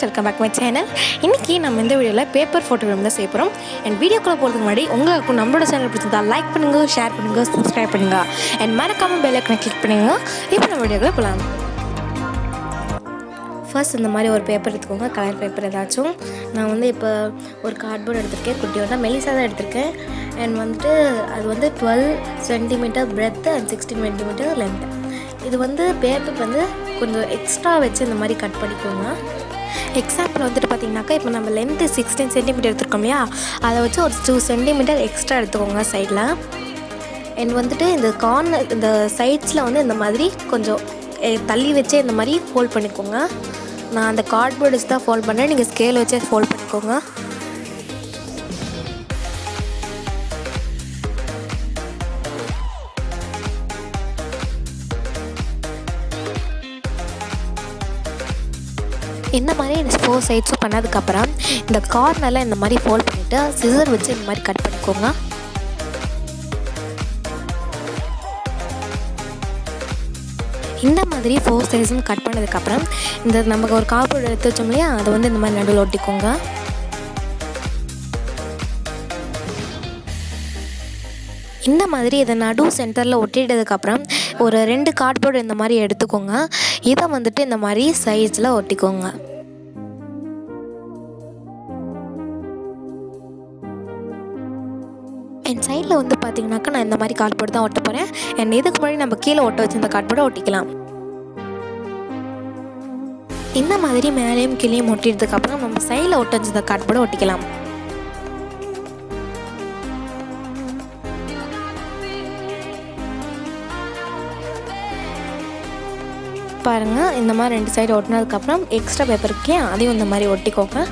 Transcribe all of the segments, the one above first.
Welcome back my channel. இன்றைக்கி நம்ம இந்த வீடியோவில் பேப்பர் ஃபோட்டோகிராம் தான் செய்ய போகிறோம். அண்ட் வீடியோக்குள்ளே போகிறதுக்கு முன்னாடி உங்களுக்கும் நம்மளோட சேனல் பிடிச்சிருந்தா லைக் பண்ணுங்கள், ஷேர் பண்ணுங்கள், சப்ஸ்கிரைப் பண்ணுங்கள் அண்ட் மறக்காமல் பெல் ஐக்கனை கிளிக் பண்ணுங்க. இப்போ நம்ம வீடியோக்குள்ளே போகலாம். ஃபர்ஸ்ட் இந்த மாதிரி ஒரு பேப்பர் எடுத்துக்கோங்க, கலர் பேப்பர் ஏதாச்சும். நான் வந்து இப்போ ஒரு கார்ட்போர்ட் எடுத்திருக்கேன், குட்டியோட மெலிசாக தான் எடுத்திருக்கேன். அண்ட் வந்துட்டு அது வந்து 12 centimetre breadth and 16 centimetre length. இது வந்து பேப்பர் வந்து கொஞ்சம் எக்ஸ்ட்ரா வச்சு இந்த மாதிரி கட் பண்ணிக்கோங்க. எக்ஸாம்பிள் வந்துட்டு பார்த்திங்கனாக்கா, இப்போ நம்ம லென்த்து 16 சென்டிமீட்டர் எடுத்துருக்கோம் இல்லையா, அதை வச்சு ஒரு 2 சென்டிமீட்டர் எக்ஸ்ட்ரா எடுத்துக்கோங்க சைடில். அண்ட் வந்துட்டு இந்த கார்னர் இந்த சைட்ஸில் வந்து இந்த மாதிரி கொஞ்சம் தள்ளி வச்சே இந்த மாதிரி ஃபோல்ட் பண்ணிக்கோங்க. நான் அந்த கார்ட்போர்டு வச்சு தான் ஃபோல்ட் பண்ணுறேன், நீங்கள் ஸ்கேல் வச்சே ஃபோல்ட் பண்ணிக்கோங்க. இந்த மாதிரி 4 சைட்ஸும் பண்ணதுக்கப்புறம் இந்த கார்னரில் இந்த மாதிரி ஃபோல்ட் பண்ணிவிட்டு சிசர் வச்சு இந்த மாதிரி கட் பண்ணிக்கோங்க. இந்த மாதிரி 4 சைஸும் கட் பண்ணதுக்கப்புறம் இந்த நமக்கு ஒரு கார்ட்போர்டு எடுத்து வச்சோம் இல்லையா, அதை வந்து இந்த மாதிரி நடுவில் ஒட்டிக்கோங்க. இந்த மாதிரி இதை நடு சென்டரில் ஒட்டிட்டதுக்கப்புறம் ஒரு 2 கார்ட்போர்டு இந்த மாதிரி எடுத்துக்கோங்க. இதை வந்துட்டு இந்த மாதிரி சைஸில் ஒட்டிக்கோங்க. என் சைடில் வந்து பார்த்திங்கனாக்கா நான் இந்த மாதிரி கார்ட்போர்டு தான் ஒட்ட போகிறேன். அண்ட் இதுக்கு முன்னாடி நம்ம கீழே ஒட்ட வச்சு இந்த கார்ட்போர்டை ஒட்டிக்கலாம். இந்த மாதிரி மேலேயும் கீழேயும் ஒட்டிட்டதுக்கப்புறம் நம்ம சைடில் ஒட்ட வச்சு இந்த கார்ட்போர்டை ஒட்டிக்கலாம். பாருங்கள், இந்த மாதிரி 2 சைடு ஒட்டினதுக்கப்புறம் எக்ஸ்ட்ரா பேப்பர் இருக்கே அதையும் இந்த மாதிரி ஒட்டிக்கோங்க.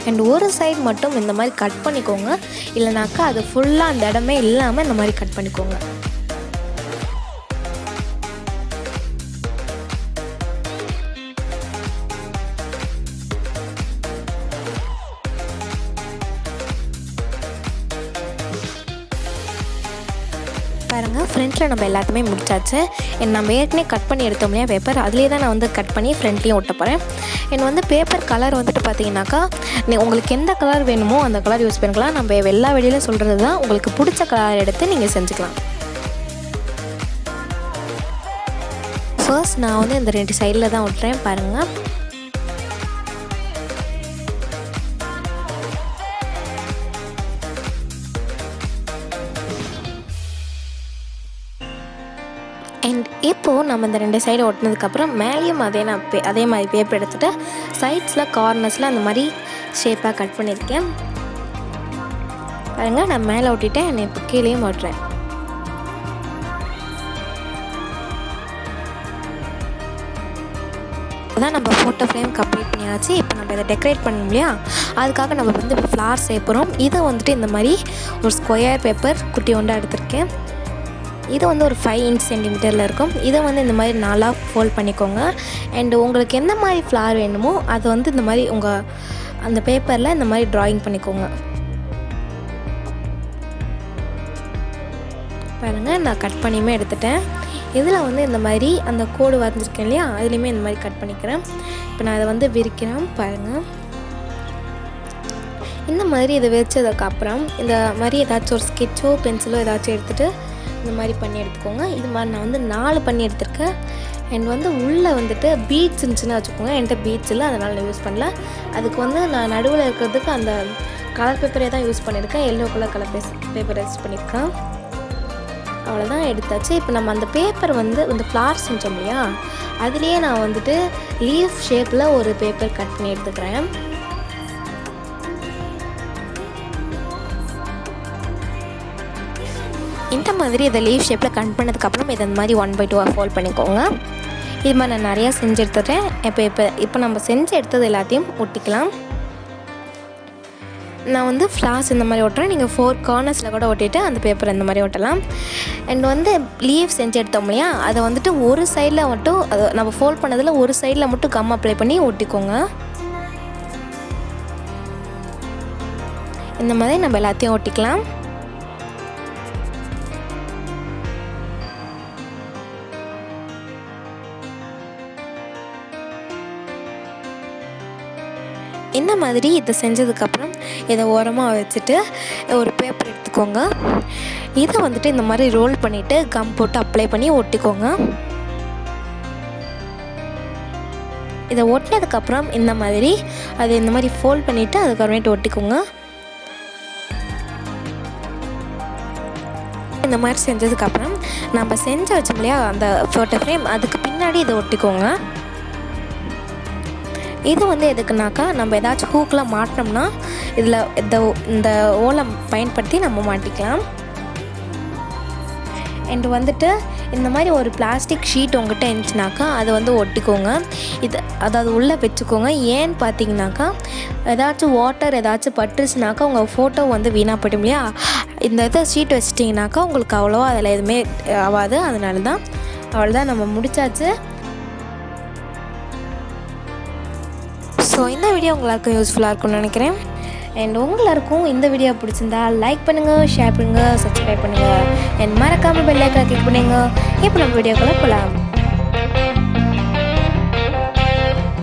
அண்ட் ஒரு சைடு மட்டும் இந்த மாதிரி கட் பண்ணிக்கோங்க, இல்லைனாக்கா அது ஃபுல்லாக அந்த இடமே இல்லாமல் இந்த மாதிரி கட் பண்ணிக்கோங்க. பாருங்கள், ஃப்ரண்ட்டில் நம்ம எல்லாத்தையுமே முடிச்சாச்சு. நம்ம ஏற்கனவே கட் பண்ணி எடுத்தோம் இல்லையா பேப்பர், அதுலேயே தான் நான் வந்து கட் பண்ணி ஃப்ரண்ட்லேயும் ஒட்ட போகிறேன். எனக்கு வந்து பேப்பர் கலர் வந்துட்டு பார்த்தீங்கன்னாக்கா, உங்களுக்கு எந்த கலர் வேணுமோ அந்த கலர் யூஸ் பண்ணிக்கலாம். நம்ம எல்லா வெளியிலும் சொல்கிறது தான், உங்களுக்கு பிடிச்ச கலர் எடுத்து நீங்கள் செஞ்சுக்கலாம். ஃபர்ஸ்ட் நான் வந்து இந்த 2 சைடில் தான் ஒட்டுறேன். பாருங்கள், அண்ட் இப்போது நம்ம இந்த 2 சைடு ஒட்டினதுக்கப்புறம் மேலேயும் அதே மாதிரி பேப்பர் எடுத்துகிட்டு சைட்ஸில் கார்னர்ஸில் அந்த மாதிரி ஷேப்பாக கட் பண்ணியிருக்கேன். பாருங்கள், நான் மேலே ஒட்டிட்டேன், என்னை இப்போ கீழேயும் ஒட்டுறேன். அதான் நம்ம ஃபோட்டோ ஃப்ரேம் கம்ப்ளீட் பண்ணியாச்சு. இப்போ நம்ம இதை டெக்கரேட் பண்ணணும் இல்லையா, அதுக்காக நம்ம வந்து இப்போ ஃப்ளார் செய்ய போகிறோம். இதை வந்துட்டு இந்த மாதிரி ஒரு ஸ்கொயர் பேப்பர் குட்டி ஒன்றா எடுத்திருக்கேன். இது வந்து ஒரு 5 சென்டிமீட்டரில் இருக்கும். இதை வந்து இந்த மாதிரி 4ஆக ஃபோல்ட் பண்ணிக்கோங்க. அண்டு உங்களுக்கு எந்த மாதிரி ஃப்ளார் வேணுமோ அதை வந்து இந்த மாதிரி உங்கள் அந்த பேப்பரில் இந்த மாதிரி ட்ராயிங் பண்ணிக்கோங்க. பாருங்கள், நான் கட் பண்ணியுமே எடுத்துட்டேன். இதில் வந்து இந்த மாதிரி அந்த கோடு வரைஞ்சிருக்கேன் இல்லையா, அதுலேயுமே இந்த மாதிரி கட் பண்ணிக்கிறேன். இப்போ நான் அதை வந்து விரிக்கிறேன். பாருங்கள், இந்த மாதிரி இதை விரிச்சதுக்கப்புறம் இந்த மாதிரி ஏதாச்சும் ஒரு ஸ்கெட்சோ பென்சிலோ ஏதாச்சும் எடுத்துகிட்டு இந்த மாதிரி பண்ணி எடுத்துக்கோங்க. இது மாதிரி நான் வந்து 4 பண்ணி எடுத்திருக்கேன். அண்ட் வந்து உள்ளே வந்துட்டு பீட்ஸ் இருந்துச்சுன்னு வச்சுக்கோங்க. என்கிட்ட பீட்ஸ் இல்லை, அதனால் நான் யூஸ் பண்ணல. அதுக்கு வந்து நான் நடுவில் இருக்கிறதுக்கு அந்த கலர் பேப்பரே தான் யூஸ் பண்ணியிருக்கேன். எல்லோ கலர் பேப்பர் யூஸ் பண்ணியிருக்கேன். அவ்வளோதான், எடுத்தாச்சு. இப்போ நம்ம அந்த பேப்பர் வந்து இந்த ஃப்ளார் செஞ்சோம் இல்லையா, அதுலேயே நான் வந்துட்டு லீஃப் ஷேப்பில் ஒரு பேப்பர் கட் பண்ணி எடுத்துக்கிறேன். இந்த மாதிரி இதை லீஃப் ஷேப்பில் கட் பண்ணதுக்கப்புறம் இதை இந்த மாதிரி 1/2 ஃபோல்ட் பண்ணிக்கோங்க. இது மாதிரி நான் நிறையா செஞ்சு எடுத்துட்டேன். இப்போ நம்ம செஞ்சு எடுத்தது எல்லாத்தையும் ஒட்டிக்கலாம். நான் வந்து ஃப்ளார்ஸ் இந்த மாதிரி ஒட்டுறேன். நீங்கள் 4 கார்னர்ஸில் கூட ஒட்டிட்டு அந்த பேப்பர் இந்த மாதிரி ஒட்டலாம். அண்ட் வந்து லீஃப் செஞ்சு எடுத்தோம் இல்லையா, அதை வந்துட்டு ஒரு சைடில் மட்டும் அது நம்ம ஃபோல்ட் பண்ணதில் ஒரு சைடில் மட்டும் கம் அப்ளை பண்ணி ஒட்டிக்கோங்க. இந்த மாதிரி நம்ம எல்லாத்தையும் ஒட்டிக்கலாம். இந்த மாதிரி இதை செஞ்சதுக்கப்புறம் இதை ஓரமாக வச்சுட்டு ஒரு பேப்பர் எடுத்துக்கோங்க. இதை வந்துட்டு இந்த மாதிரி ரோல் பண்ணிவிட்டு கம் போட்டு அப்ளை பண்ணி ஒட்டிக்கோங்க. இதை ஒட்டினதுக்கப்புறம் இந்த மாதிரி ஃபோல்ட் பண்ணிவிட்டு அதுக்கப்புறமேட்டு ஒட்டிக்கோங்க. இந்த மாதிரி செஞ்சதுக்கப்புறம் நம்ம செஞ்சு வச்சோம் இல்லையா அந்த ஃபோட்டோ ஃப்ரேம், அதுக்கு பின்னாடி இதை ஒட்டிக்கோங்க. இது எதுக்குனாக்கா நம்ம ஏதாச்சும் ஹூக்கில் மாட்டினோம்னா இதில் இந்த ஓலை பயன்படுத்தி நம்ம மாட்டிக்கலாம். அண்ட் இந்த மாதிரி ஒரு பிளாஸ்டிக் ஷீட் உங்கள்கிட்ட இருந்துச்சுனாக்கா அதை ஒட்டிக்கோங்க. அதாவது உள்ளே வச்சுக்கோங்க. ஏன்னு பார்த்தீங்கன்னாக்கா ஏதாச்சும் வாட்டர் ஏதாச்சும் பட்டுருச்சுனாக்கா உங்கள் ஃபோட்டோ வீணாக போய்டும் இல்லையா. இந்த ஷீட் வச்சிட்டிங்கனாக்கா உங்களுக்கு அவ்வளோவா அதில் எதுவுமே ஆகாது. அதனால தான் அவ்வளோதான், நம்ம முடிச்சாச்சு. ஸோ இந்த வீடியோ உங்களுக்கு யூஸ்ஃபுல்லாக இருக்கும்னு நினைக்கிறேன். அண்ட் உங்களுக்கும் இந்த வீடியோ பிடிச்சிருந்தா லைக் பண்ணுங்கள், ஷேர் பண்ணுங்கள், சப்ஸ்கிரைப் பண்ணுங்கள், அண்ட் மறக்காமல் பெல் ஐக்கானை கிளிக் பண்ணுங்கள். இப்போ நம்ம வீடியோக்குள்ளே போகலாம்.